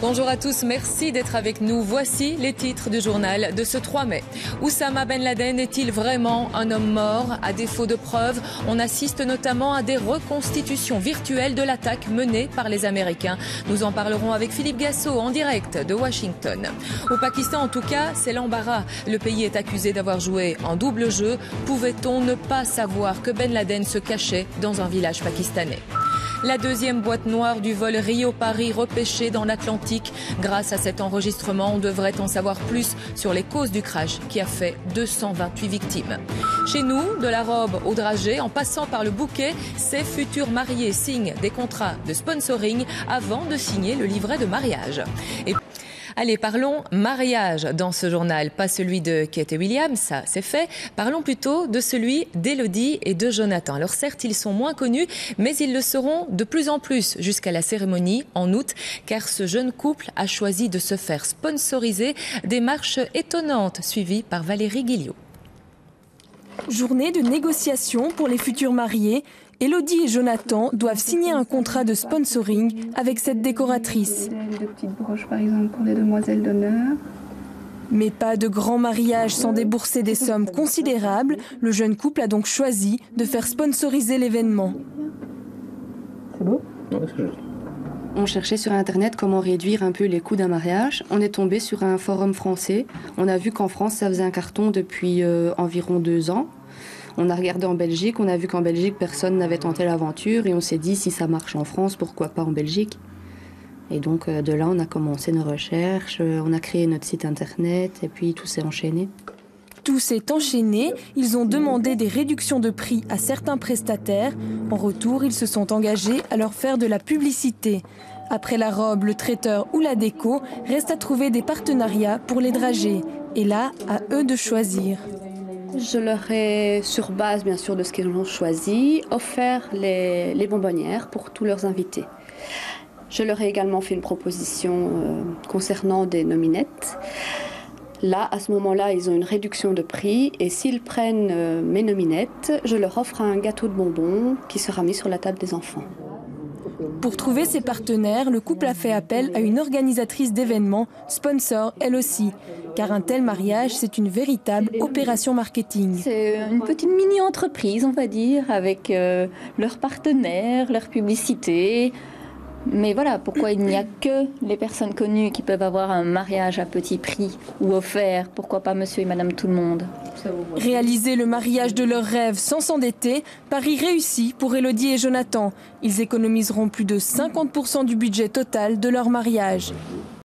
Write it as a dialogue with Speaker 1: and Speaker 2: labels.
Speaker 1: Bonjour à tous, merci d'être avec nous. Voici les titres du journal de ce 3 mai. Oussama Ben Laden est-il vraiment un homme mort? À défaut de preuves, on assiste notamment à des reconstitutions virtuelles de l'attaque menée par les Américains. Nous en parlerons avec Philippe Gassot en direct de Washington. Au Pakistan, en tout cas, c'est l'embarras. Le pays est accusé d'avoir joué un double jeu. Pouvait-on ne pas savoir que Ben Laden se cachait dans un village pakistanais? La deuxième boîte noire du vol Rio-Paris repêchée dans l'Atlantique. Grâce à cet enregistrement, on devrait en savoir plus sur les causes du crash qui a fait 228 victimes. Chez nous, de la robe au dragée, en passant par le bouquet, ces futurs mariés signent des contrats de sponsoring avant de signer le livret de mariage. Allez, parlons mariage dans ce journal, pas celui de Kate et William, ça c'est fait. Parlons plutôt de celui d'Élodie et de Jonathan. Alors certes, ils sont moins connus, mais ils le seront de plus en plus jusqu'à la cérémonie en août, car ce jeune couple a choisi de se faire sponsoriser. Démarche étonnante suivie par Valérie Guillot.
Speaker 2: Journée de négociation pour les futurs mariés. Élodie et Jonathan doivent signer un contrat de sponsoring avec cette décoratrice.
Speaker 3: De petites broches par exemple pour les demoiselles d'honneur.
Speaker 2: Mais pas de grand mariage sans débourser des sommes considérables. Le jeune couple a donc choisi de faire sponsoriser l'événement.
Speaker 3: C'est beau ?
Speaker 4: On cherchait sur Internet comment réduire un peu les coûts d'un mariage. On est tombé sur un forum français. On a vu qu'en France, ça faisait un carton depuis environ 2 ans. On a regardé en Belgique, on a vu qu'en Belgique, personne n'avait tenté l'aventure et on s'est dit, si ça marche en France, pourquoi pas en Belgique? Et donc, de là, on a commencé nos recherches, on a créé notre site Internet et puis tout s'est enchaîné.
Speaker 2: Tout s'est enchaîné. Ils ont demandé des réductions de prix à certains prestataires. En retour, ils se sont engagés à leur faire de la publicité. Après la robe, le traiteur ou la déco, reste à trouver des partenariats pour les dragées. Et là, à eux de choisir.
Speaker 5: Je leur ai, sur base bien sûr de ce qu'ils ont choisi, offert les bonbonnières pour tous leurs invités. Je leur ai également fait une proposition concernant des nominettes. Là, à ce moment-là, ils ont une réduction de prix et s'ils prennent mes nominettes, je leur offre un gâteau de bonbons qui sera mis sur la table des enfants.
Speaker 2: Pour trouver ses partenaires, le couple a fait appel à une organisatrice d'événements, sponsor elle aussi. Car un tel mariage, c'est une véritable opération marketing.
Speaker 6: C'est une petite mini-entreprise, on va dire, avec leurs partenaires, leur publicité. Mais voilà, pourquoi il n'y a que les personnes connues qui peuvent avoir un mariage à petit prix ou offert? Pourquoi pas monsieur et madame tout le monde?
Speaker 2: Réaliser le mariage de leurs rêves sans s'endetter, pari réussi pour Élodie et Jonathan. Ils économiseront plus de 50% du budget total de leur mariage.